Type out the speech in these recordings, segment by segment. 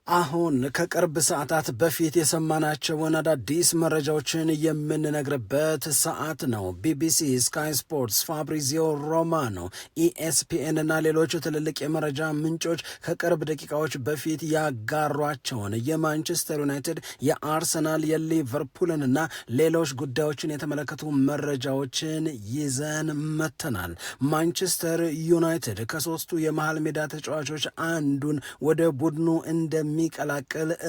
አሁን ከቅርብ ሰዓታት በፊት የሰማናቸውን አዳዲስ መረጃዎችን የምንነግርበት ሰዓት ነው። ቢቢሲ፣ ስካይ ስፖርትስ፣ ፋብሪዚዮ ሮማኖ፣ ኢኤስፒኤን እና ሌሎች ትልልቅ የመረጃ ምንጮች ከቅርብ ደቂቃዎች በፊት ያጋሯቸውን የማንቸስተር ዩናይትድ፣ የአርሰናል፣ የሊቨርፑልን እና ሌሎች ጉዳዮችን የተመለከቱ መረጃዎችን ይዘን መተናል። ማንቸስተር ዩናይትድ ከሶስቱ የመሃል ሜዳ ተጫዋቾች አንዱን ወደ ቡድኑ እንደሚቀላቅል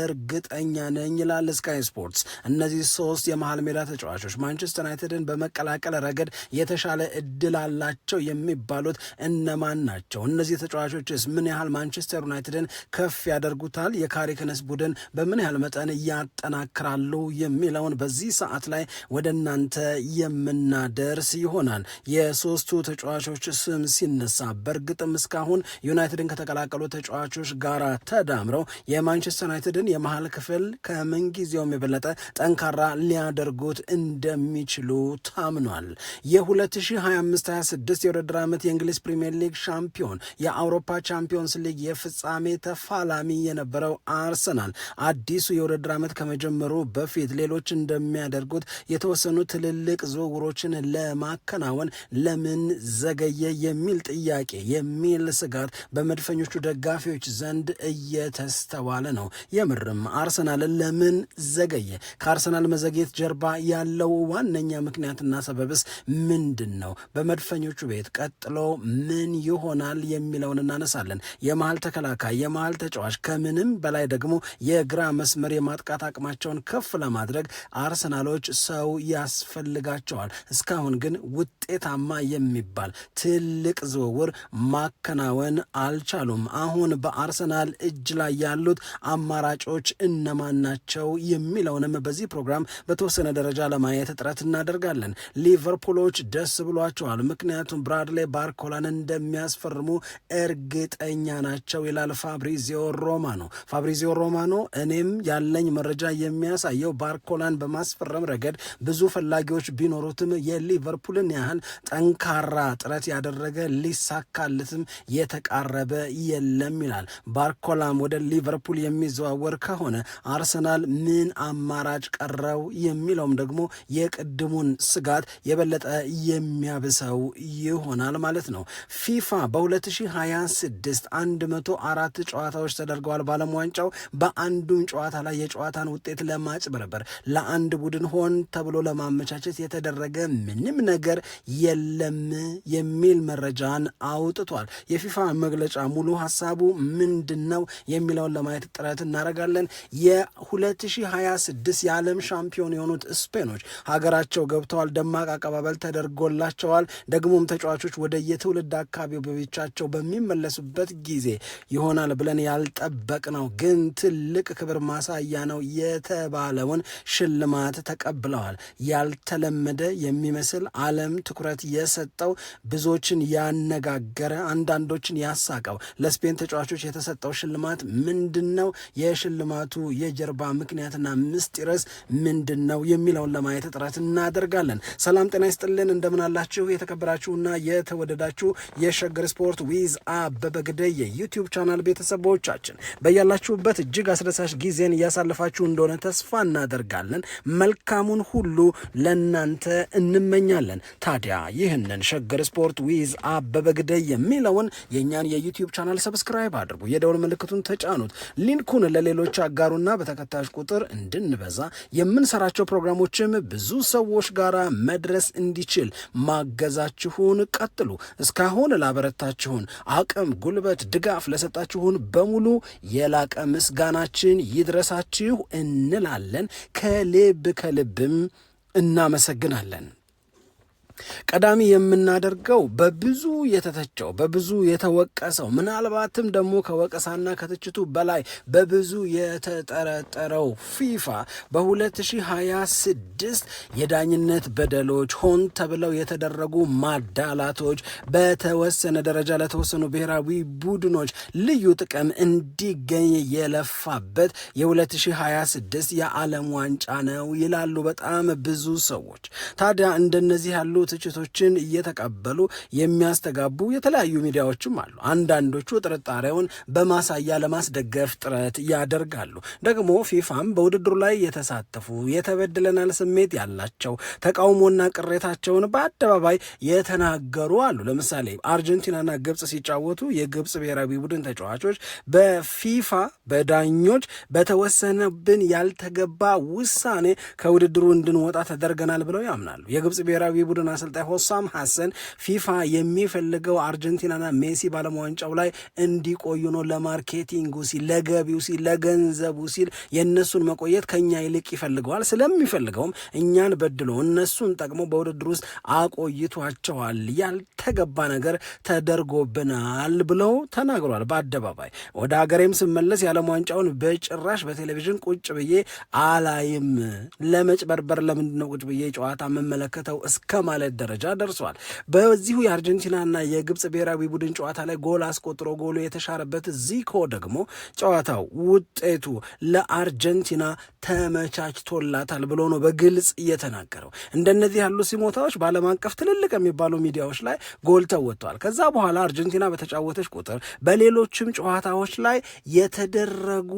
እርግጠኛ ነኝ ይላል ስካይ ስፖርትስ። እነዚህ ሶስት የመሃል ሜዳ ተጫዋቾች ማንቸስተር ዩናይትድን በመቀላቀል ረገድ የተሻለ እድል አላቸው የሚባሉት እነማን ናቸው? እነዚህ ተጫዋቾችስ ምን ያህል ማንቸስተር ዩናይትድን ከፍ ያደርጉታል? የካሪክንስ ቡድን በምን ያህል መጠን ያጠናክራሉ? የሚለውን በዚህ ሰዓት ላይ ወደ እናንተ የምናደርስ ይሆናል። የሶስቱ ተጫዋቾች ስም ሲነሳ በእርግጥም እስካሁን ዩናይትድን ከተቀላቀሉ ተጫዋቾች ጋር ተዳምረው የማንቸስተር ዩናይትድን የመሃል ክፍል ከምንጊዜውም የበለጠ ጠንካራ ሊያደርጉት እንደሚችሉ ታምኗል። የ2025-26 የውድድር ዓመት የእንግሊዝ ፕሪምየር ሊግ ሻምፒዮን፣ የአውሮፓ ቻምፒዮንስ ሊግ የፍጻሜ ተፋላሚ የነበረው አርሰናል አዲሱ የውድድር ዓመት ከመጀመሩ በፊት ሌሎች እንደሚያደርጉት የተወሰኑ ትልልቅ ዝውውሮችን ለማከናወን ለምን ዘገየ የሚል ጥያቄ የሚል ስጋት በመድፈኞቹ ደጋፊዎች ዘንድ እየተስተዋለ ነው። የምርም አርሰናል ለምን ዘገየ? ከአርሰናል መዘግየት ጀርባ ያለው ዋነኛ ምክንያትና ሰበብስ ምንድን ነው? በመድፈኞቹ ቤት ቀጥሎ ምን ይሆናል የሚለውን እናነሳለን። የመሃል ተከላካይ፣ የመሃል ተጫዋች፣ ከምንም በላይ ደግሞ የግራ መስመር የማጥቃት አቅማቸውን ከፍ ለማድረግ አርሰናሎች ሰው ያስፈልጋቸዋል። እስካሁን ግን ውጤታማ የሚባል ትልቅ ዝውውር ማከናወን አልቻሉም። አሁን በአርሰናል እጅ ላይ ያሉት አማራጮች እነማን ናቸው የሚለውንም በዚህ ፕሮግራም በተወሰነ ደረጃ ለማየት ጥረት እናደርጋለን። ሊቨርፑሎች ደስ ብሏቸዋል፣ ምክንያቱም ብራድሌ ባርኮላን እንደሚያስፈርሙ እርግጠኛ ናቸው ይላል ፋብሪዚዮ ሮማኖ። ፋብሪዚዮ ሮማኖ እኔም ያለኝ መረጃ የሚያሳየው ባርኮላን በማስፈረም ረገድ ብዙ ፈላጊዎች ቢኖሩትም የሊቨርፑልን ያህል ጠንካራ ጥረት ያደረገ ሊሳካልትም የተቃረበ የለም ይላል። ባርኮላም ወደ ሊቨርፑል የሚዘዋወር ከሆነ አርሰናል ምን አማራጭ ቀረው የሚለውም ደግሞ የቅድሙን ስጋት የበለጠ የሚያብሰው ይሆናል ማለት ነው። ፊፋ በ2026 104 ጨዋታዎች ተደርገዋል በዓለም ዋንጫው። በአንዱም ጨዋታ ላይ የጨዋታን ውጤት ለማጭበርበር ለአንድ ቡድን ሆን ተብሎ ለማመቻቸት የተደረገ ምንም ነገር የለም የሚል መረጃን አውጥቷል። የፊፋ መግለጫ ሙሉ ሀሳቡ ምንድን ነው የሚለውን ለማየት ጥረት እናደርጋለን። የ2026 የዓለም ሻምፒዮን የሆኑት ስፔኖች ሀገራቸው ገብተዋል። ደማቅ አቀባበል ተደርጎላቸዋል። ደግሞም ተጫዋቾች ወደ የትውልድ አካባቢዎቻቸው በሚመለሱበት ጊዜ ይሆናል ብለን ያልጠበቅነው ግን ትልቅ ክብር ማሳያ ነው የተባለውን ሽልማት ተቀብለዋል። ያልተለመደ የሚመስል ዓለም ትኩረት የሰጠው ብዙዎችን ያነጋገረ አንዳንዶችን ያሳቀው ለስፔን ተጫዋቾች የተሰጠው ሽልማት ምንድን ነው? የሽልማቱ የጀርባ ምክንያትና ምስጢርስ ምንድን ነው የሚለውን ለማየት ጥረት እናደርጋለን። ሰላም ጤና ይስጥልን፣ እንደምናላችሁ የተከበራችሁና የተወደዳችሁ የሸገር ስፖርት ዊዝ አበበ ግደይ የዩቲዩብ ቻናል ቤተሰቦቻችን በያላችሁበት እጅግ አስደሳች ጊዜን እያሳለፋችሁ እንደሆነ ተስፋ እናደርጋለን። መልካሙን ሁሉ ለእናንተ እንመኛለን። ታዲያ ይህንን ሸገር ስፖርት ዊዝ አበበ ግደይ የሚለውን የእኛን የዩቲዩብ ቻናል ሰብስክራይብ አድርጉ፣ የደውል ምልክቱን ተጫኑት፣ ሊንኩን ለሌሎች አጋሩና በተከታዮች ቁጥር እንድንበዛ የምንሰራቸው ፕሮግራሞችም ብዙ ሰዎች ጋር መድረስ እንዲችል ማገዛችሁን ቀጥሉ። እስካሁን ላበረታችሁን አቅም፣ ጉልበት፣ ድጋፍ ለሰጣችሁን በሙሉ የላቀ ምስጋናችን ይድረሳችሁ እንላለን። ከልብም እናመሰግናለን። ቀዳሚ የምናደርገው በብዙ የተተቸው በብዙ የተወቀሰው ምናልባትም ደግሞ ከወቀሳና ከትችቱ በላይ በብዙ የተጠረጠረው ፊፋ በ2026 የዳኝነት በደሎች፣ ሆን ተብለው የተደረጉ ማዳላቶች፣ በተወሰነ ደረጃ ለተወሰኑ ብሔራዊ ቡድኖች ልዩ ጥቅም እንዲገኝ የለፋበት የ2026 የዓለም ዋንጫ ነው ይላሉ በጣም ብዙ ሰዎች። ታዲያ እንደነዚህ ያሉ ትችቶችን እየተቀበሉ የሚያስተጋቡ የተለያዩ ሚዲያዎችም አሉ። አንዳንዶቹ ጥርጣሬውን በማሳያ ለማስደገፍ ጥረት ያደርጋሉ። ደግሞ ፊፋም በውድድሩ ላይ የተሳተፉ የተበድለናል ስሜት ያላቸው ተቃውሞና ቅሬታቸውን በአደባባይ የተናገሩ አሉ። ለምሳሌ አርጀንቲናና ግብጽ ሲጫወቱ የግብጽ ብሔራዊ ቡድን ተጫዋቾች በፊፋ በዳኞች በተወሰነብን ያልተገባ ውሳኔ ከውድድሩ እንድንወጣ ተደርገናል ብለው ያምናሉ። የግብጽ ብሔራዊ ቡድን አሰልጣኝ ሆሳም ሐሰን ፊፋ የሚፈልገው አርጀንቲናና ሜሲ ባለም ዋንጫው ላይ እንዲቆዩ ነው፣ ለማርኬቲንጉ ሲል፣ ለገቢው ሲል፣ ለገንዘቡ ሲል የእነሱን መቆየት ከኛ ይልቅ ይፈልገዋል። ስለሚፈልገውም እኛን በድሎ እነሱን ጠቅሞ በውድድር ውስጥ አቆይቷቸዋል፣ ያልተገባ ነገር ተደርጎብናል ብለው ተናግሯል በአደባባይ። ወደ ሀገሬም ስመለስ የዓለም ዋንጫውን በጭራሽ በቴሌቪዥን ቁጭ ብዬ አላይም፣ ለመጭበርበር ለምንድነው ቁጭ ብዬ ጨዋታ መመለከተው እስከ ማለት ደረጃ ደርሷል። በዚሁ የአርጀንቲናና የግብጽ ብሔራዊ ቡድን ጨዋታ ላይ ጎል አስቆጥሮ ጎሉ የተሻረበት ዚኮ ደግሞ ጨዋታው ውጤቱ ለአርጀንቲና ተመቻችቶላታል ብሎ ነው በግልጽ እየተናገረው። እንደነዚህ ያሉ ሲሞታዎች በዓለም አቀፍ ትልልቅ የሚባሉ ሚዲያዎች ላይ ጎልተው ወጥተዋል። ከዛ በኋላ አርጀንቲና በተጫወተች ቁጥር በሌሎችም ጨዋታዎች ላይ የተደረጉ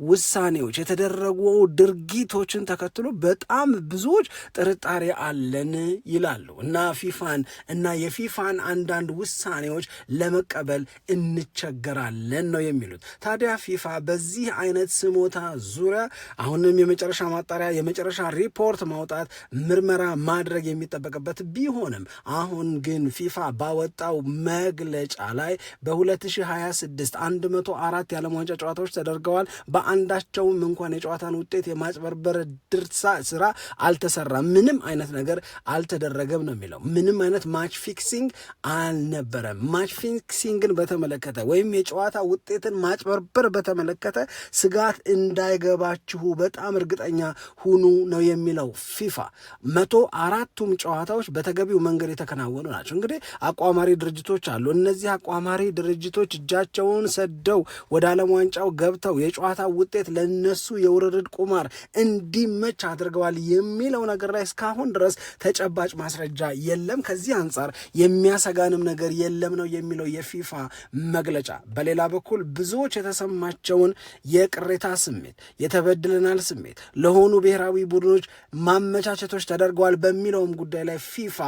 ውሳኔዎች የተደረጉ ድርጊቶችን ተከትሎ በጣም ብዙዎች ጥርጣሬ አለን ይላሉ እና ፊፋን እና የፊፋን አንዳንድ ውሳኔዎች ለመቀበል እንቸገራለን ነው የሚሉት። ታዲያ ፊፋ በዚህ አይነት ስሞታ ዙሪያ አሁንም የመጨረሻ ማጣሪያ የመጨረሻ ሪፖርት ማውጣት ምርመራ ማድረግ የሚጠበቅበት ቢሆንም አሁን ግን ፊፋ ባወጣው መግለጫ ላይ በ2026 104 የዓለም ዋንጫ ጨዋታዎች ተደርገዋል። በአንዳቸውም እንኳን የጨዋታን ውጤት የማጭበርበር ድርሳ ስራ አልተሰራም፣ ምንም አይነት ነገር አልተደረገም ነው የሚለው። ምንም አይነት ማች ፊክሲንግ አልነበረም። ማች ፊክሲንግን በተመለከተ ወይም የጨዋታ ውጤትን ማጭበርበር በተመለከተ ስጋት እንዳይገባችሁ በጣም እርግጠኛ ሁኑ ነው የሚለው ፊፋ። 104ቱም ጨዋታዎች በተገቢው መንገድ የተከናወኑ ናቸው። እንግዲህ አቋማሪ ድርጅቶች አሉ። እነዚህ አቋማሪ ድርጅቶች እጃቸውን ሰደው ወደ ዓለም ዋንጫው ገብተው የጨዋታ ውጤት ለነሱ የውርርድ ቁማር እንዲመች አድርገዋል የሚለው ነገር ላይ እስካሁን ድረስ ተጨባጭ ማስረጃ የለም። ከዚህ አንጻር የሚያሰጋንም ነገር የለም ነው የሚለው የፊፋ መግለጫ። በሌላ በኩል ብዙዎች የተሰማቸውን የቅሬታ ስሜት የተበድለናል ስሜት ለሆኑ ብሔራዊ ቡድኖች ማመቻቸቶች ተደርገዋል በሚለውም ጉዳይ ላይ ፊፋ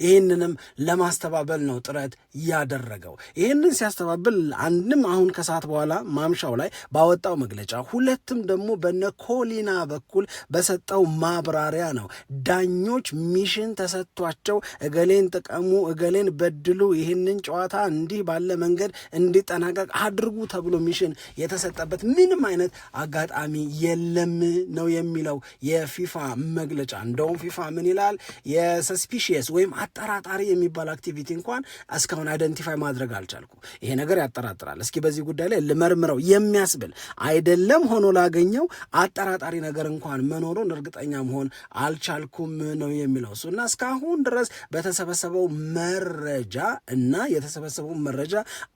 ይህንንም ለማስተባበል ነው ጥረት ያደረገው። ይህንን ሲያስተባብል አንድም አሁን ከሰዓት በኋላ ማምሻው ላይ ባወጣው መግለጫ፣ ሁለትም ደግሞ በነኮሊና በኩል በሰጠው ማብራሪያ ነው። ዳኞች ሚሽን ተሰጥቷቸው እገሌን ጥቀሙ፣ እገሌን በድሉ፣ ይህንን ጨዋታ እንዲህ ባለ መንገድ እንዲጠናቀቅ አድርጉ ተብሎ ሚሽን የተሰጠበት ምንም አይነት አጋጣሚ የለም ነው የሚለው የፊፋ መግለጫ። እንደውም ፊፋ ምን ይላል? የሰስፒሺየስ ወይም አጠራጣሪ የሚባል አክቲቪቲ እንኳን እስካሁን አይደንቲፋይ ማድረግ አልቻልኩ፣ ይሄ ነገር ያጠራጥራል፣ እስኪ በዚህ ጉዳይ ላይ ልመርምረው የሚያስብል አይደለም ሆኖ ላገኘው አጠራጣሪ ነገር እንኳን መኖሩን እርግጠኛ መሆን አልቻልኩም ነው የሚለው እሱ። እና እስካሁን ድረስ በተሰበሰበው መረጃ እና የተሰበሰበው መረጃ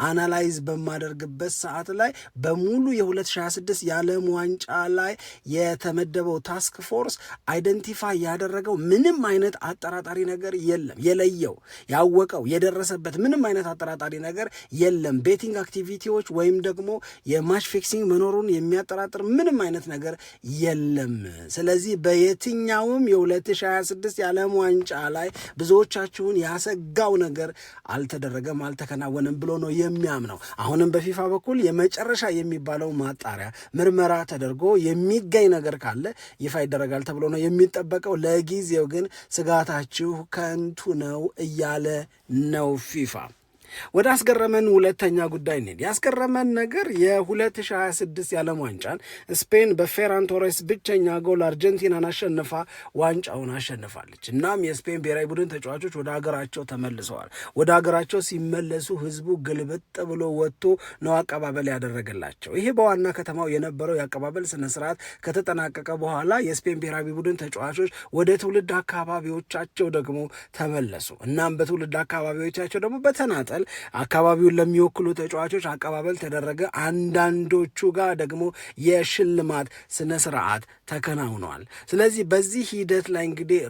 አናላይዝ በማደርግበት ሰዓት ላይ በሙሉ የ2026 የዓለም ዋንጫ ላይ የተመደበው ታስክ ፎርስ አይደንቲፋይ ያደረገው ምንም አይነት አጠራጣሪ ነገር የለም። የለየው ያወቀው የደረሰበት ምንም አይነት አጠራጣሪ ነገር የለም። ቤቲንግ አክቲቪቲዎች ወይም ደግሞ የማች ፊክሲንግ መኖሩን የሚያጠራጥር ምንም አይነት ነገር የለም። ስለዚህ በየትኛውም የ2026 የዓለም ዋንጫ ላይ ብዙዎቻችሁን ያሰጋው ነገር አልተደረገም፣ አልተከናወነም ብሎ ነው የሚያምነው። አሁንም በፊፋ በኩል የመጨረሻ የሚባለው ማጣሪያ ምርመራ ተደርጎ የሚገኝ ነገር ካለ ይፋ ይደረጋል ተብሎ ነው የሚጠበቀው። ለጊዜው ግን ስጋታችሁ ከንቱ ነው እያለ ነው ፊፋ። ወደ አስገረመን ሁለተኛ ጉዳይ እንሂድ። ያስገረመን ነገር የ2026 የዓለም ዋንጫን ስፔን በፌራን ቶሬስ ብቸኛ ጎል አርጀንቲናን አሸንፋ ዋንጫውን አሸንፋለች። እናም የስፔን ብሔራዊ ቡድን ተጫዋቾች ወደ ሀገራቸው ተመልሰዋል። ወደ ሀገራቸው ሲመለሱ ህዝቡ ግልብጥ ብሎ ወጥቶ ነው አቀባበል ያደረገላቸው። ይሄ በዋና ከተማው የነበረው የአቀባበል ስነስርዓት ከተጠናቀቀ በኋላ የስፔን ብሔራዊ ቡድን ተጫዋቾች ወደ ትውልድ አካባቢዎቻቸው ደግሞ ተመለሱ። እናም በትውልድ አካባቢዎቻቸው ደግሞ በተናጠል በመቀጠል አካባቢውን ለሚወክሉ ተጫዋቾች አቀባበል ተደረገ። አንዳንዶቹ ጋር ደግሞ የሽልማት ስነ ስርዓት ተከናውነዋል። ስለዚህ በዚህ ሂደት ላይ እንግዲህ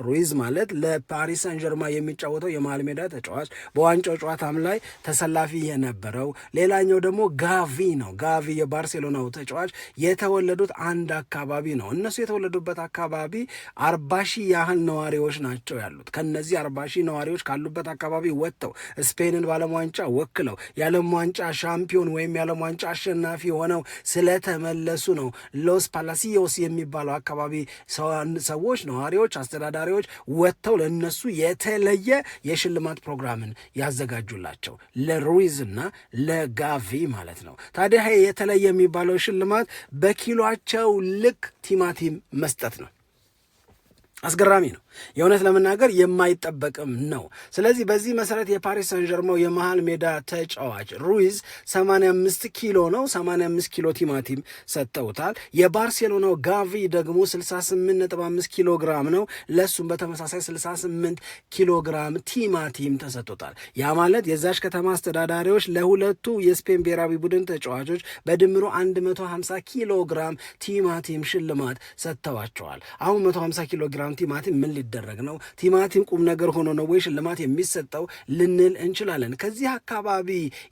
ሩይዝ ማለት ለፓሪስ ሳን ጀርማ የሚጫወተው የመሃል ሜዳ ተጫዋች በዋንጫው ጨዋታም ላይ ተሰላፊ የነበረው፣ ሌላኛው ደግሞ ጋቪ ነው። ጋቪ የባርሴሎናው ተጫዋች የተወለዱት አንድ አካባቢ ነው። እነሱ የተወለዱበት አካባቢ 40 ሺህ ያህል ነዋሪዎች ናቸው ያሉት። ከነዚህ 40 ሺህ ነዋሪዎች ካሉበት አካባቢ ወጥተው ስፔንን በዓለም ዋንጫ ወክለው የዓለም ዋንጫ ሻምፒዮን ወይም የዓለም ዋንጫ አሸናፊ ሆነው ስለተመለሱ ነው ሎስ ፓላሲዮስ የሚባለው አካባቢ ሰዎች፣ ነዋሪዎች፣ አስተዳዳሪዎች ወጥተው ለነሱ የተለየ የሽልማት ፕሮግራምን ያዘጋጁላቸው ለሩይዝ እና ለጋቪ ማለት ነው። ታዲያ የተለየ የሚባለው ሽልማት በኪሏቸው ልክ ቲማቲም መስጠት ነው። አስገራሚ ነው። የእውነት ለመናገር የማይጠበቅም ነው። ስለዚህ በዚህ መሰረት የፓሪስ ሳን ጀርማው የመሃል ሜዳ ተጫዋች ሩይዝ 85 ኪሎ ነው። 85 ኪሎ ቲማቲም ሰጥተውታል። የባርሴሎናው ጋቪ ደግሞ 68.5 ኪሎ ግራም ነው። ለሱም በተመሳሳይ 68 ኪሎ ግራም ቲማቲም ተሰጥቶታል። ያ ማለት የዛች ከተማ አስተዳዳሪዎች ለሁለቱ የስፔን ብሔራዊ ቡድን ተጫዋቾች በድምሩ 150 ኪሎ ግራም ቲማቲም ሽልማት ሰጥተዋቸዋል። አሁን 150 ኪሎ ግራም ቲማቲም ምን ሊደረግ ነው? ቲማቲም ቁም ነገር ሆኖ ነው ወይ ሽልማት የሚሰጠው ልንል እንችላለን። ከዚህ አካባቢ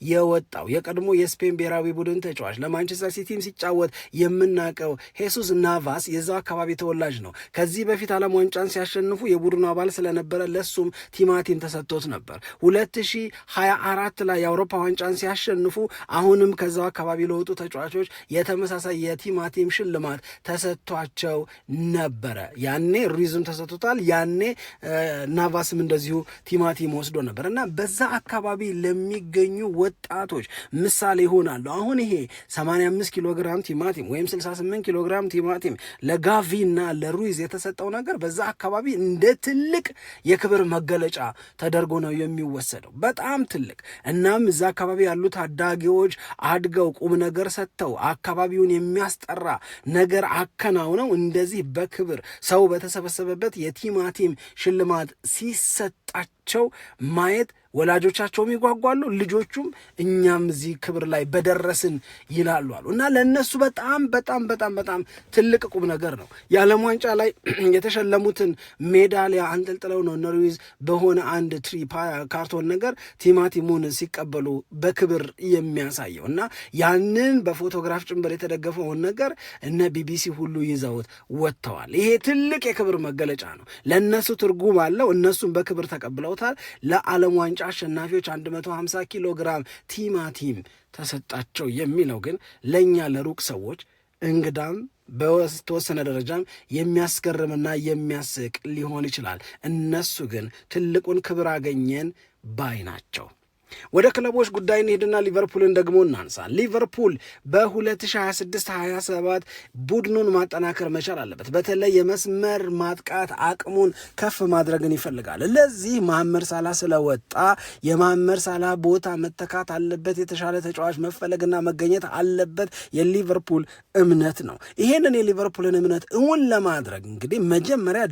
የወጣው የቀድሞ የስፔን ብሔራዊ ቡድን ተጫዋች ለማንቸስተር ሲቲም ሲጫወት የምናውቀው ሄሱስ ናቫስ የዛው አካባቢ ተወላጅ ነው። ከዚህ በፊት ዓለም ዋንጫን ሲያሸንፉ የቡድኑ አባል ስለነበረ ለሱም ቲማቲም ተሰጥቶት ነበር። 2024 ላይ የአውሮፓ ዋንጫን ሲያሸንፉ አሁንም ከዛው አካባቢ ለወጡ ተጫዋቾች የተመሳሳይ የቲማቲም ሽልማት ተሰጥቷቸው ነበረ። ያኔ ሩይዝም ተሰጥቶታል። ያኔ ናቫስም እንደዚሁ ቲማቲም ወስዶ ነበር እና በዛ አካባቢ ለሚገኙ ወጣቶች ምሳሌ ይሆናሉ። አሁን ይሄ 85 ኪሎ ግራም ቲማቲም ወይም 68 ኪሎ ግራም ቲማቲም ለጋቪ እና ለሩይዝ የተሰጠው ነገር በዛ አካባቢ እንደ ትልቅ የክብር መገለጫ ተደርጎ ነው የሚወሰደው። በጣም ትልቅ። እናም እዛ አካባቢ ያሉ ታዳጊዎች አድገው ቁም ነገር ሰጥተው አካባቢውን የሚያስጠራ ነገር አከናውነው እንደዚህ በክብር ሰው በተሰበሰበበት የቲማቲም ሽልማት ሲሰጣቸው ማየት ወላጆቻቸውም ይጓጓሉ፣ ልጆቹም እኛም እዚህ ክብር ላይ በደረስን ይላሉ አሉ እና ለእነሱ በጣም በጣም በጣም በጣም ትልቅ ቁም ነገር ነው። የዓለም ዋንጫ ላይ የተሸለሙትን ሜዳሊያ አንጠልጥለው ነው እነ ሩይዝ በሆነ አንድ ካርቶን ነገር ቲማቲሙን ሲቀበሉ በክብር የሚያሳየው እና ያንን በፎቶግራፍ ጭምር የተደገፈውን ነገር እነ ቢቢሲ ሁሉ ይዘውት ወጥተዋል። ይሄ ትልቅ የክብር መገለጫ ነው። ለእነሱ ትርጉም አለው። እነሱም በክብር ተቀብለውታል። ለዓለም ዋንጫ አሸናፊዎች 150 ኪሎ ግራም ቲማቲም ተሰጣቸው የሚለው ግን ለእኛ ለሩቅ ሰዎች እንግዳም በተወሰነ ደረጃም የሚያስገርምና የሚያስቅ ሊሆን ይችላል። እነሱ ግን ትልቁን ክብር አገኘን ባይ ናቸው። ወደ ክለቦች ጉዳይ እንሄድና ሊቨርፑልን ደግሞ እናንሳ። ሊቨርፑል በ2026-27 ቡድኑን ማጠናከር መቻል አለበት። በተለይ የመስመር ማጥቃት አቅሙን ከፍ ማድረግን ይፈልጋል። ለዚህ መሐመድ ሳላህ ስለወጣ የመሐመድ ሳላህ ቦታ መተካት አለበት፣ የተሻለ ተጫዋች መፈለግና መገኘት አለበት የሊቨርፑል እምነት ነው። ይሄንን የሊቨርፑልን እምነት እውን ለማድረግ እንግዲህ መጀመሪያ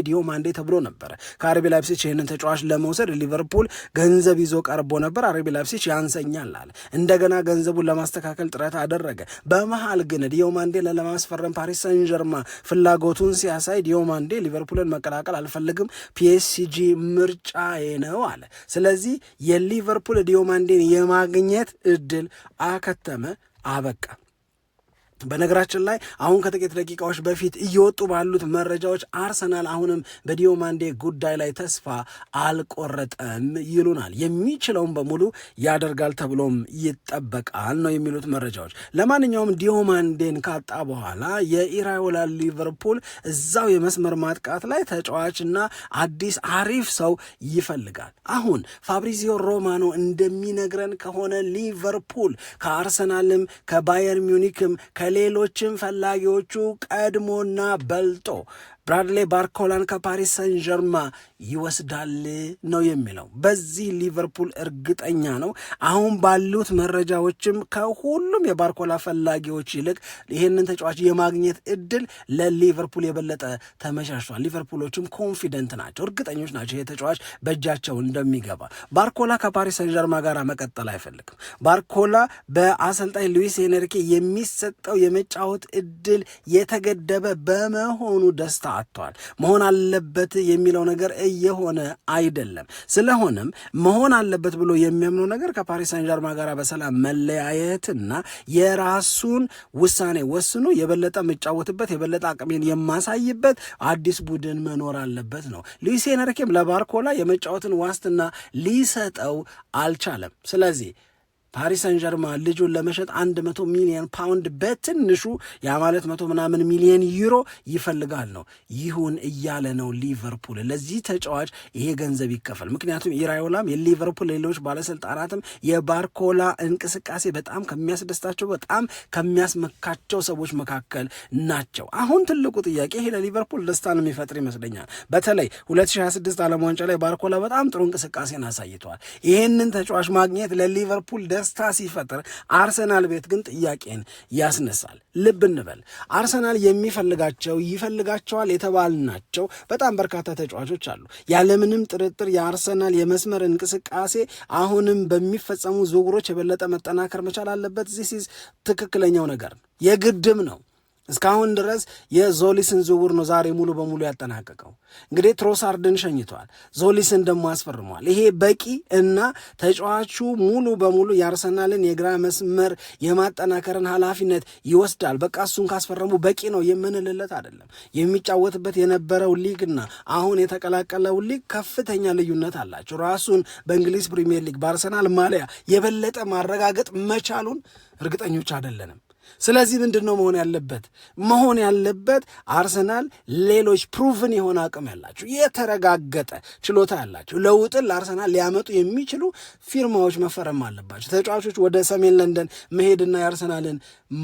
ዲዮማንዴ ተብሎ ነበረ። ከአርቢ ላይፕሲች ይህንን ተጫዋች ለመውሰድ ሊቨርፑል ገንዘብ ይዞ ቀርቦ ነበር። አርቢ ላይፕሲች ያንሰኛል አለ። እንደገና ገንዘቡን ለማስተካከል ጥረት አደረገ። በመሃል ግን ዲዮማንዴን ለማስፈረም ፓሪስ ሰን ጀርማ ፍላጎቱን ሲያሳይ ዲዮማንዴ ሊቨርፑልን መቀላቀል አልፈልግም፣ ፒኤስጂ ምርጫዬ ነው አለ። ስለዚህ የሊቨርፑል ዲዮማንዴን የማግኘት እድል አከተመ፣ አበቃ። በነገራችን ላይ አሁን ከጥቂት ደቂቃዎች በፊት እየወጡ ባሉት መረጃዎች አርሰናል አሁንም በዲዮማንዴ ጉዳይ ላይ ተስፋ አልቆረጠም ይሉናል። የሚችለውን በሙሉ ያደርጋል ተብሎም ይጠበቃል ነው የሚሉት መረጃዎች። ለማንኛውም ዲዮማንዴን ካጣ በኋላ የኢራዮላ ሊቨርፑል እዛው የመስመር ማጥቃት ላይ ተጫዋችና አዲስ አሪፍ ሰው ይፈልጋል። አሁን ፋብሪዚዮ ሮማኖ እንደሚነግረን ከሆነ ሊቨርፑል ከአርሰናልም ከባየር ሚዩኒክም ከሌሎችም ፈላጊዎቹ ቀድሞና በልጦ ብራድሌ ባርኮላን ከፓሪስ ሰን ዠርማ ይወስዳል ነው የሚለው። በዚህ ሊቨርፑል እርግጠኛ ነው። አሁን ባሉት መረጃዎችም ከሁሉም የባርኮላ ፈላጊዎች ይልቅ ይህንን ተጫዋች የማግኘት እድል ለሊቨርፑል የበለጠ ተመቻችቷል። ሊቨርፑሎችም ኮንፊደንት ናቸው፣ እርግጠኞች ናቸው ይህ ተጫዋች በእጃቸው እንደሚገባ። ባርኮላ ከፓሪስ ሰን ዠርማ ጋር መቀጠል አይፈልግም። ባርኮላ በአሰልጣኝ ሉዊስ ኤንሪኬ የሚሰጠው የመጫወት እድል የተገደበ በመሆኑ ደስታ አጥቷል። መሆን አለበት የሚለው ነገር እየሆነ አይደለም። ስለሆነም መሆን አለበት ብሎ የሚያምነው ነገር ከፓሪስ ሰን ዠርማ ጋር በሰላም መለያየትና የራሱን ውሳኔ ወስኖ የበለጠ የምጫወትበት የበለጠ አቅሜን የማሳይበት አዲስ ቡድን መኖር አለበት ነው። ሉዊስ ኤንሪኬም ለባርኮላ የመጫወትን ዋስትና ሊሰጠው አልቻለም። ስለዚህ ፓሪስ ሰን ዠርማ ልጁን ለመሸጥ 100 ሚሊዮን ፓውንድ በትንሹ ያ ማለት 100 ምናምን ሚሊዮን ዩሮ ይፈልጋል ነው። ይሁን እያለ ነው ሊቨርፑል። ለዚህ ተጫዋች ይሄ ገንዘብ ይከፈል። ምክንያቱም ኢራዮላም የሊቨርፑል ሌሎች ባለስልጣናትም የባርኮላ እንቅስቃሴ በጣም ከሚያስደስታቸው በጣም ከሚያስመካቸው ሰዎች መካከል ናቸው። አሁን ትልቁ ጥያቄ ይሄ ለሊቨርፑል ደስታን የሚፈጥር ይመስለኛል። በተለይ 2026 ዓለም ዋንጫ ላይ ባርኮላ በጣም ጥሩ እንቅስቃሴን አሳይቷል። ይህንን ተጫዋች ማግኘት ለሊቨርፑል ደስታ ሲፈጥር፣ አርሰናል ቤት ግን ጥያቄን ያስነሳል። ልብ እንበል፣ አርሰናል ይፈልጋቸዋል የተባልናቸው በጣም በርካታ ተጫዋቾች አሉ። ያለምንም ጥርጥር የአርሰናል የመስመር እንቅስቃሴ አሁንም በሚፈጸሙ ዝውውሮች የበለጠ መጠናከር መቻል አለበት። ዚስ ትክክለኛው ነገር የግድም ነው። እስካሁን ድረስ የዞሊስን ዝውውር ነው ዛሬ ሙሉ በሙሉ ያጠናቀቀው። እንግዲህ ትሮሳርድን ሸኝቷል፣ ዞሊስን ደግሞ አስፈርሟል። ይሄ በቂ እና ተጫዋቹ ሙሉ በሙሉ የአርሰናልን የግራ መስመር የማጠናከርን ኃላፊነት ይወስዳል። በቃ እሱን ካስፈረሙ በቂ ነው የምንልለት አይደለም። የሚጫወትበት የነበረው ሊግና አሁን የተቀላቀለው ሊግ ከፍተኛ ልዩነት አላቸው። ራሱን በእንግሊዝ ፕሪሚየር ሊግ በአርሰናል ማሊያ የበለጠ ማረጋገጥ መቻሉን እርግጠኞች አይደለንም። ስለዚህ ምንድን ነው መሆን ያለበት አርሰናል ሌሎች ፕሩቭን የሆነ አቅም ያላቸው የተረጋገጠ ችሎታ ያላቸው ለውጥን ለአርሰናል ሊያመጡ የሚችሉ ፊርማዎች መፈረም አለባቸው። ተጫዋቾች ወደ ሰሜን ለንደን መሄድና የአርሰናልን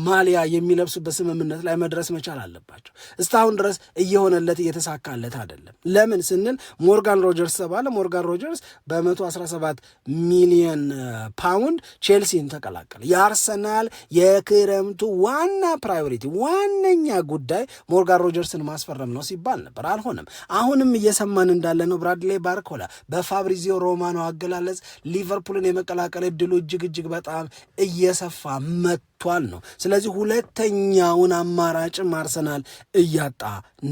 ማሊያ የሚለብሱበት ስምምነት ላይ መድረስ መቻል አለባቸው። እስካሁን ድረስ እየሆነለት እየተሳካለት አይደለም። ለምን ስንል ሞርጋን ሮጀርስ ተባለ። ሞርጋን ሮጀርስ በ117 ሚሊዮን ፓውንድ ቼልሲን ተቀላቀለ። የአርሰናል የክረምቱ ዋና ፕራዮሪቲ ዋነኛ ጉዳይ ሞርጋን ሮጀርስን ማስፈረም ነው ሲባል ነበር። አልሆነም። አሁንም እየሰማን እንዳለ ነው ብራድሌ ባርኮላ በፋብሪዚዮ ሮማኖ አገላለጽ ሊቨርፑልን የመቀላቀል እድሉ እጅግ በጣም እየሰፋ መጥቷል ነው። ስለዚህ ሁለተኛውን አማራጭም አርሰናል እያጣ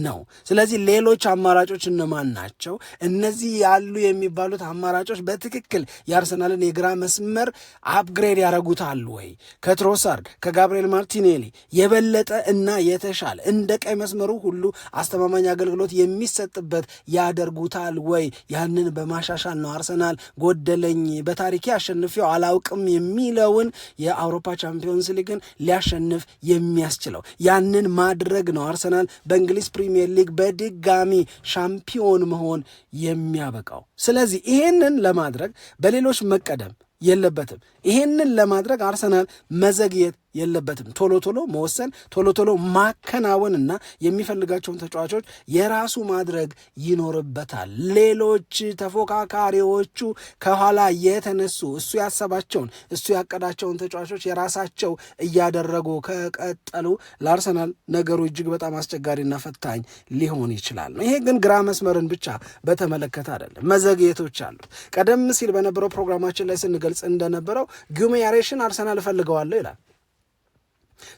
ነው። ስለዚህ ሌሎች አማራጮች እነማን ናቸው? እነዚህ ያሉ የሚባሉት አማራጮች በትክክል የአርሰናልን የግራ መስመር አፕግሬድ ያደረጉታል ወይ? ከትሮሳርድ ከጋብሪኤል ማርቲኔሊ የበለጠ እና የተሻለ እንደ ቀይ መስመሩ ሁሉ አስተማማኝ አገልግሎት የሚሰጥበት ያደርጉታል ወይ? ያንን በማሻሻል ነው አርሰናል ጎደለኝ በታሪኬ አሸንፌው አላውቅም የሚለውን የአውሮፓ ቻምፒዮንስ ሊግን ሊያሸንፍ የሚያስችለው። ያንን ማድረግ ነው አርሰናል በእንግሊዝ ፕሪሚየር ሊግ በድጋሚ ሻምፒዮን መሆን የሚያበቃው። ስለዚህ ይሄንን ለማድረግ በሌሎች መቀደም የለበትም። ይሄንን ለማድረግ አርሰናል መዘግየት የለበትም። ቶሎ መወሰን፣ ቶሎ ማከናወንና የሚፈልጋቸውን ተጫዋቾች የራሱ ማድረግ ይኖርበታል። ሌሎች ተፎካካሪዎቹ ከኋላ የተነሱ እሱ ያሰባቸውን እሱ ያቀዳቸውን ተጫዋቾች የራሳቸው እያደረጉ ከቀጠሉ ለአርሰናል ነገሩ እጅግ በጣም አስቸጋሪና ፈታኝ ሊሆን ይችላል። ይሄ ግን ግራ መስመርን ብቻ በተመለከተ አይደለም፣ መዘግየቶች አሉት። ቀደም ሲል በነበረው ፕሮግራማችን ላይ ስንገልጽ እንደነበረው ጊሜያሬሽን አርሰናል እፈልገዋለሁ ይላል።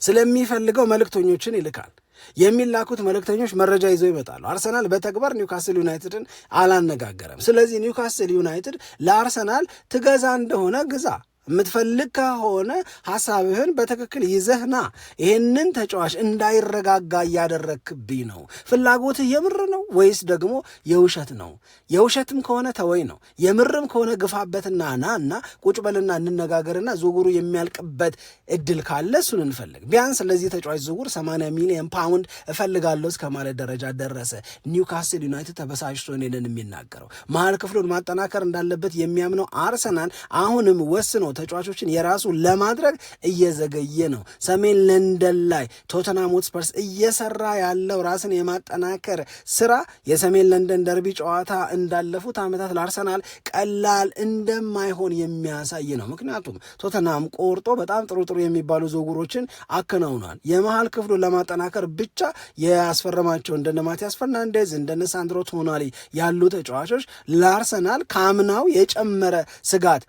ስለሚፈልገው መልእክተኞችን ይልካል። የሚላኩት መልእክተኞች መረጃ ይዘው ይመጣሉ። አርሰናል በተግባር ኒውካስል ዩናይትድን አላነጋገረም። ስለዚህ ኒውካስል ዩናይትድ ለአርሰናል ትገዛ እንደሆነ ግዛ፣ የምትፈልግ ከሆነ ሐሳብህን በትክክል ይዘህና ይህንን ተጫዋች እንዳይረጋጋ እያደረግክብኝ ነው። ፍላጎትህ የምር ነው ወይስ ደግሞ የውሸት ነው? የውሸትም ከሆነ ተወይ ነው፣ የምርም ከሆነ ግፋበትና እና ቁጭ በልና እንነጋገርና ዝውውሩ የሚያልቅበት እድል ካለ እሱን እንፈልግ። ቢያንስ ለዚህ ተጫዋች ዝውውር 80 ሚሊዮን ፓውንድ እፈልጋለሁ እስከ ማለት ደረጃ ደረሰ። ኒውካስል ዩናይትድ ተበሳጭቶ እኔንን የሚናገረው መሀል ክፍሉን ማጠናከር እንዳለበት የሚያምነው አርሰናል አሁንም ወስኖ ተጫዋቾችን የራሱ ለማድረግ እየዘገየ ነው። ሰሜን ለንደን ላይ ቶተንሃም ሆትስፐርስ እየሰራ ያለው ራስን የማጠናከር ስራ የሰሜን ለንደን ደርቢ ጨዋታ እንዳለፉት ዓመታት ለአርሰናል ቀላል እንደማይሆን የሚያሳይ ነው። ምክንያቱም ቶተንሃም ቆርጦ በጣም ጥሩ የሚባሉ ዝውውሮችን አከናውኗል። የመሃል ክፍሉን ለማጠናከር ብቻ ያስፈረማቸው እንደነ ማቲያስ ፈርናንዴዝ እንደነ ሳንድሮ ቶናሊ ያሉ ተጫዋቾች ለአርሰናል ከአምናው የጨመረ ስጋት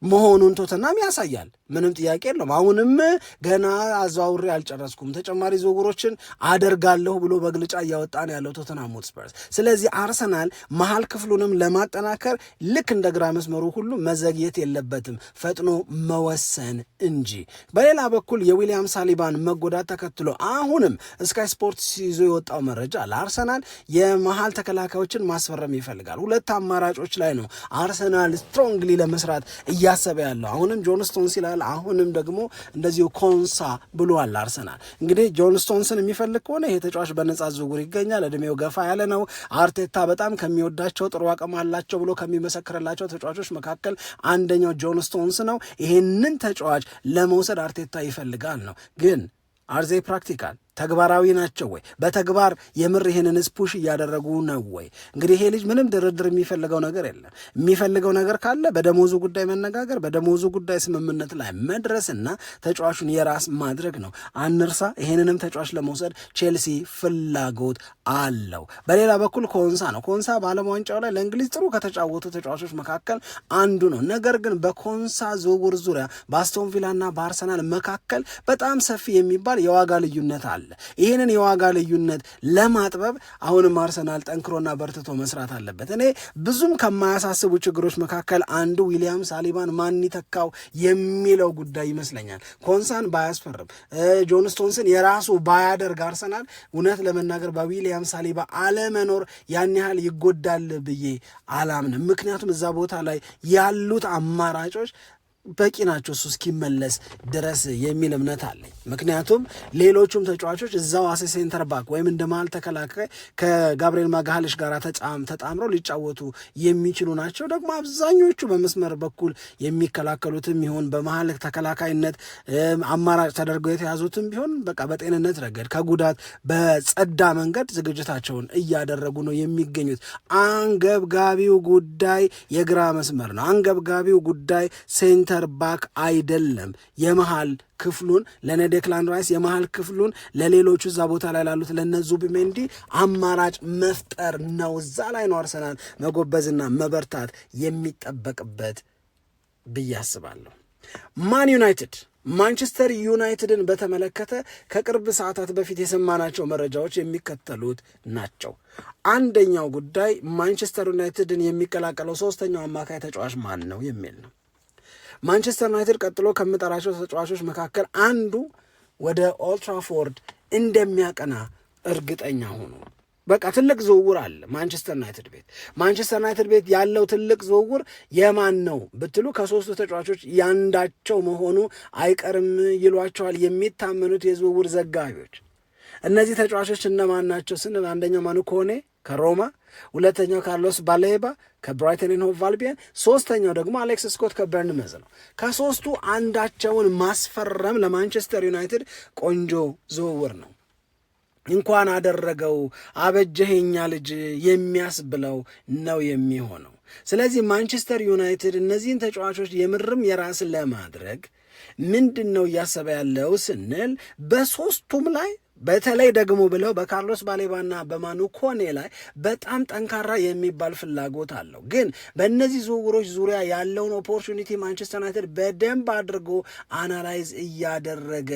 መሆኑን ቶተንሃም ያሳያል። ምንም ጥያቄ የለውም። አሁንም ገና አዘዋውሬ አልጨረስኩም፣ ተጨማሪ ዝውውሮችን አደርጋለሁ ብሎ መግለጫ እያወጣ ነው ያለው ቶተንሃም ሆትስፐርስ። ስለዚህ አርሰናል መሃል ክፍሉንም ለማጠናከር ልክ እንደ ግራ መስመሩ ሁሉ መዘግየት የለበትም፣ ፈጥኖ መወሰን እንጂ። በሌላ በኩል የዊሊያም ሳሊባን መጎዳት ተከትሎ አሁንም ስካይ ስፖርት ይዞ የወጣው መረጃ ለአርሰናል የመሃል ተከላካዮችን ማስፈረም ይፈልጋል። ሁለት አማራጮች ላይ ነው አርሰናል ስትሮንግሊ ለመስራት እያሰበ ያለው። አሁንም ጆን ስቶንስ ይላል፣ አሁንም ደግሞ እንደዚሁ ኮንሳ ብሏል። አርሰናል እንግዲህ ጆን ስቶንስን የሚፈልግ ከሆነ ይሄ ተጫዋች በነጻ ዝውውር ይገኛል። እድሜው ገፋ ያለ ነው። አርቴታ በጣም ከሚወዳቸው ጥሩ አቅም አላቸው ብሎ ከሚመሰክርላቸው ተጫዋቾች መካከል አንደኛው ጆን ስቶንስ ነው። ይሄንን ተጫዋች ለመውሰድ አርቴታ ይፈልጋል ነው። ግን አርዜ ፕራክቲካል ተግባራዊ ናቸው ወይ? በተግባር የምር ይህንን ስፑሽ እያደረጉ ነው ወይ? እንግዲህ ይሄ ልጅ ምንም ድርድር የሚፈልገው ነገር የለም። የሚፈልገው ነገር ካለ በደሞዙ ጉዳይ መነጋገር፣ በደሞዙ ጉዳይ ስምምነት ላይ መድረስና ተጫዋቹን የራስ ማድረግ ነው። አንርሳ፣ ይሄንንም ተጫዋች ለመውሰድ ቼልሲ ፍላጎት አለው። በሌላ በኩል ኮንሳ ነው። ኮንሳ በዓለም ዋንጫው ላይ ለእንግሊዝ ጥሩ ከተጫወቱ ተጫዋቾች መካከል አንዱ ነው። ነገር ግን በኮንሳ ዝውውር ዙሪያ በአስቶን ቪላና በአርሰናል መካከል በጣም ሰፊ የሚባል የዋጋ ልዩነት አለ። ይህንን የዋጋ ልዩነት ለማጥበብ አሁንም አርሰናል ጠንክሮና በርትቶ መስራት አለበት። እኔ ብዙም ከማያሳስቡ ችግሮች መካከል አንዱ ዊሊያም ሳሊባን ማን ይተካው የሚለው ጉዳይ ይመስለኛል። ኮንሳን ባያስፈርም ጆን ስቶንስን የራሱ ባያደርግ አርሰናል እውነት ለመናገር በዊሊያም ሳሊባ አለመኖር ያን ያህል ይጎዳል ብዬ አላምንም። ምክንያቱም እዛ ቦታ ላይ ያሉት አማራጮች በቂ ናቸው እሱ እስኪመለስ ድረስ የሚል እምነት አለኝ። ምክንያቱም ሌሎቹም ተጫዋቾች እዛው አሴ ሴንተር ባክ ወይም እንደ መሃል ተከላካይ ከጋብርኤል ማጋሃልሽ ጋር ተጣምረው ሊጫወቱ የሚችሉ ናቸው። ደግሞ አብዛኞቹ በመስመር በኩል የሚከላከሉትም ይሆን በመሃል ተከላካይነት አማራጭ ተደርገው የተያዙትም ቢሆን በቃ በጤንነት ረገድ ከጉዳት በጸዳ መንገድ ዝግጅታቸውን እያደረጉ ነው የሚገኙት። አንገብጋቢው ጉዳይ የግራ መስመር ነው። አንገብጋቢው ጉዳይ ሴንተር ባክ አይደለም። የመሃል ክፍሉን ለነ ዴክላን ራይስ የመሃል ክፍሉን ለሌሎቹ እዛ ቦታ ላይ ላሉት ለነ ዙቢሜንዲ አማራጭ መፍጠር ነው። እዛ ላይ ነው አርሰናል መጎበዝና መበርታት የሚጠበቅበት ብዬ አስባለሁ። ማንቸስተር ዩናይትድን በተመለከተ ከቅርብ ሰዓታት በፊት የሰማናቸው መረጃዎች የሚከተሉት ናቸው። አንደኛው ጉዳይ ማንቸስተር ዩናይትድን የሚቀላቀለው ሶስተኛው አማካይ ተጫዋች ማን ነው የሚል ነው። ማንቸስተር ዩናይትድ ቀጥሎ ከምጠራቸው ተጫዋቾች መካከል አንዱ ወደ ኦልድ ትራፎርድ እንደሚያቀና እርግጠኛ ሆኖ በቃ ትልቅ ዝውውር አለ ማንቸስተር ዩናይትድ ቤት ያለው ትልቅ ዝውውር የማን ነው ብትሉ ከሶስቱ ተጫዋቾች ያንዳቸው መሆኑ አይቀርም ይሏቸዋል የሚታመኑት የዝውውር ዘጋቢዎች። እነዚህ ተጫዋቾች እነማን ናቸው ስንል አንደኛው ማኑ ኮኔ ከሮማ፣ ሁለተኛው ካርሎስ ባሌባ ከብራይተን ኤንድ ሆቭ አልቢዮን፣ ሶስተኛው ደግሞ አሌክስ ስኮት ከበርንመዝ ነው። ከሶስቱ አንዳቸውን ማስፈረም ለማንቸስተር ዩናይትድ ቆንጆ ዝውውር ነው። እንኳን አደረገው አበጀኸኛ ልጅ የሚያስብለው ነው የሚሆነው። ስለዚህ ማንቸስተር ዩናይትድ እነዚህን ተጫዋቾች የምርም የራስ ለማድረግ ምንድን ነው እያሰበ ያለው ስንል በሶስቱም ላይ በተለይ ደግሞ ብለው በካርሎስ ባሌባና በማኑ ኮኔ ላይ በጣም ጠንካራ የሚባል ፍላጎት አለው። ግን በእነዚህ ዝውውሮች ዙሪያ ያለውን ኦፖርቹኒቲ ማንቸስተር ዩናይትድ በደንብ አድርጎ አናላይዝ እያደረገ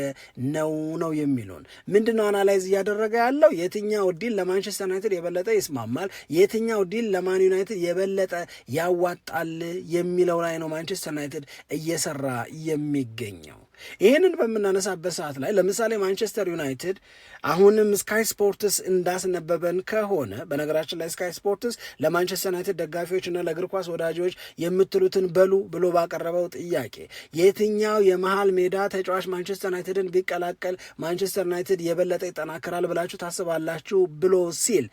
ነው የሚሉን። ምንድነው አናላይዝ እያደረገ ያለው? የትኛው ዲል ለማንቸስተር ዩናይትድ የበለጠ ይስማማል፣ የትኛው ዲል ለማን ዩናይትድ የበለጠ ያዋጣል የሚለው ላይ ነው ማንቸስተር ዩናይትድ እየሰራ የሚገኘው። ይህንን በምናነሳበት ሰዓት ላይ ለምሳሌ ማንቸስተር ዩናይትድ አሁንም ስካይ ስፖርትስ እንዳስነበበን ከሆነ፣ በነገራችን ላይ ስካይ ስፖርትስ ለማንቸስተር ዩናይትድ ደጋፊዎችና ለእግር ኳስ ወዳጆች የምትሉትን በሉ ብሎ ባቀረበው ጥያቄ የትኛው የመሃል ሜዳ ተጫዋች ማንቸስተር ዩናይትድን ቢቀላቀል ማንቸስተር ዩናይትድ የበለጠ ይጠናከራል ብላችሁ ታስባላችሁ ብሎ ሲል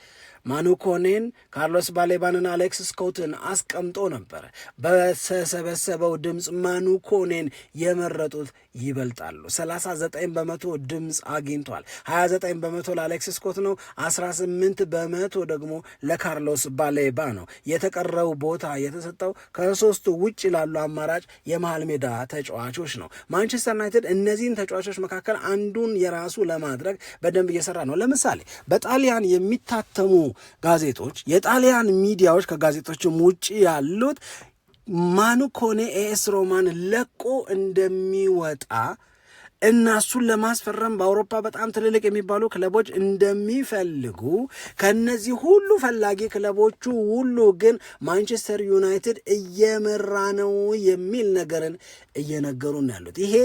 ማኑ ኮኔን፣ ካርሎስ ባሌባንና አሌክስ ስኮትን አስቀምጦ ነበረ። በተሰበሰበው ድምፅ ማኑ ኮኔን የመረጡት ይበልጣሉ። 39 በመቶ ድምፅ አግኝቷል። 29 በመቶ ለአሌክስ ስኮት ነው፣ 18 በመቶ ደግሞ ለካርሎስ ባሌባ ነው። የተቀረው ቦታ የተሰጠው ከሶስቱ ውጭ ላሉ አማራጭ የመሃል ሜዳ ተጫዋቾች ነው። ማንቸስተር ዩናይትድ እነዚህን ተጫዋቾች መካከል አንዱን የራሱ ለማድረግ በደንብ እየሰራ ነው። ለምሳሌ በጣሊያን የሚታተሙ ጋዜጦች፣ የጣሊያን ሚዲያዎች ከጋዜጦችም ውጭ ያሉት ማኑ ኮኔ ኤስ ሮማን ለቆ እንደሚወጣ እና እሱን ለማስፈረም በአውሮፓ በጣም ትልልቅ የሚባሉ ክለቦች እንደሚፈልጉ፣ ከነዚህ ሁሉ ፈላጊ ክለቦቹ ሁሉ ግን ማንቸስተር ዩናይትድ እየመራ ነው የሚል ነገርን እየነገሩን ያሉት ይሄ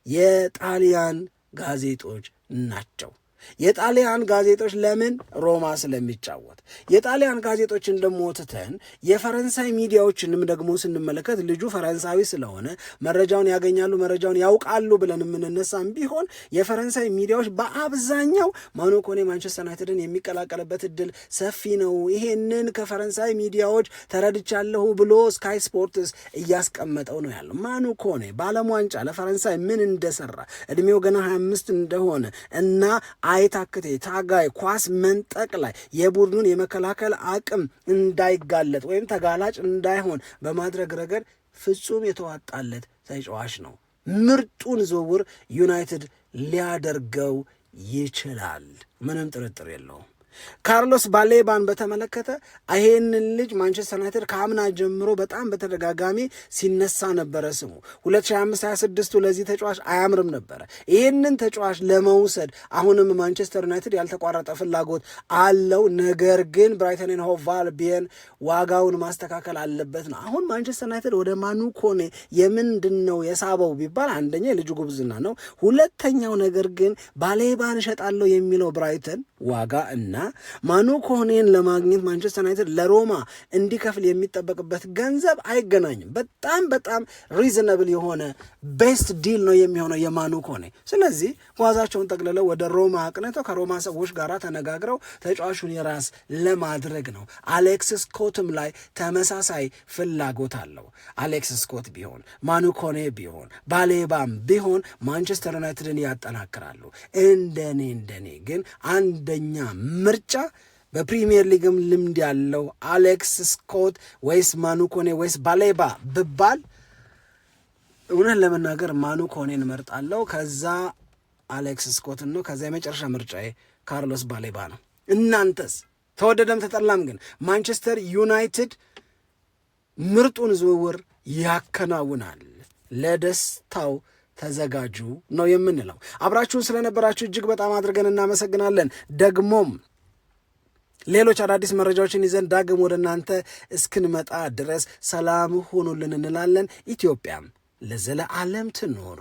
የጣሊያን ጋዜጦች ናቸው። የጣሊያን ጋዜጦች ለምን? ሮማ ስለሚጫወት። የጣሊያን ጋዜጦችን ደግሞ ትተን የፈረንሳይ ሚዲያዎችንም ደግሞ ስንመለከት ልጁ ፈረንሳዊ ስለሆነ መረጃውን ያገኛሉ፣ መረጃውን ያውቃሉ ብለን የምንነሳም ቢሆን የፈረንሳይ ሚዲያዎች በአብዛኛው ማኑ ኮኔ ማንቸስተር ዩናይትድን የሚቀላቀልበት እድል ሰፊ ነው፣ ይሄንን ከፈረንሳይ ሚዲያዎች ተረድቻለሁ ብሎ ስካይ ስፖርትስ እያስቀመጠው ነው ያለው። ማኑ ኮኔ በዓለም ዋንጫ ለፈረንሳይ ምን እንደሰራ እድሜው ገና 25 እንደሆነ እና አይታክቴ ታጋይ ኳስ መንጠቅ ላይ የቡድኑን የመከላከል አቅም እንዳይጋለጥ ወይም ተጋላጭ እንዳይሆን በማድረግ ረገድ ፍጹም የተዋጣለት ተጫዋች ነው። ምርጡን ዝውውር ዩናይትድ ሊያደርገው ይችላል፣ ምንም ጥርጥር የለውም። ካርሎስ ባሌባን በተመለከተ ይሄንን ልጅ ማንቸስተር ዩናይትድ ከአምና ጀምሮ በጣም በተደጋጋሚ ሲነሳ ነበረ ስሙ። 2025-26 ለዚህ ተጫዋች አያምርም ነበረ። ይሄንን ተጫዋች ለመውሰድ አሁንም ማንቸስተር ዩናይትድ ያልተቋረጠ ፍላጎት አለው። ነገር ግን ብራይተን ኤንድ ሆቭ አልቢየን ዋጋውን ማስተካከል አለበት ነው። አሁን ማንቸስተር ዩናይትድ ወደ ማኑ ኮኔ የምንድን ነው የሳበው ቢባል አንደኛ የልጁ ጉብዝና ነው። ሁለተኛው ነገር ግን ባሌባን እሸጣለሁ የሚለው ብራይተን ዋጋ እና ማኑ ኮኔን ለማግኘት ማንቸስተር ዩናይትድ ለሮማ እንዲከፍል የሚጠበቅበት ገንዘብ አይገናኝም። በጣም ሪዝነብል የሆነ ቤስት ዲል ነው የሚሆነው የማኑ ኮኔ። ስለዚህ ጓዛቸውን ጠቅልለው ወደ ሮማ አቅንተው ከሮማ ሰዎች ጋር ተነጋግረው ተጫዋቹን የራስ ለማድረግ ነው። አሌክስ ስኮትም ላይ ተመሳሳይ ፍላጎት አለው። አሌክስ ስኮት ቢሆን ማኑ ኮኔ ቢሆን ባሌባም ቢሆን ማንቸስተር ዩናይትድን ያጠናክራሉ። እንደኔ ግን አንደኛ ምርጫ በፕሪሚየር ሊግም ልምድ ያለው አሌክስ ስኮት ወይስ ማኑ ኮኔ ወይስ ባሌባ ብባል እውነት ለመናገር ማኑ ኮኔን እመርጣለሁ። ከዛ አሌክስ ስኮትን ነው። ከዛ የመጨረሻ ምርጫዬ ካርሎስ ባሌባ ነው። እናንተስ? ተወደደም ተጠላም ግን ማንቸስተር ዩናይትድ ምርጡን ዝውውር ያከናውናል። ለደስታው ተዘጋጁ ነው የምንለው። አብራችሁን ስለነበራችሁ እጅግ በጣም አድርገን እናመሰግናለን። ደግሞም ሌሎች አዳዲስ መረጃዎችን ይዘን ዳግም ወደ እናንተ እስክንመጣ ድረስ ሰላም ሁኑልን እንላለን። ኢትዮጵያም ለዘለዓለም ትኖር።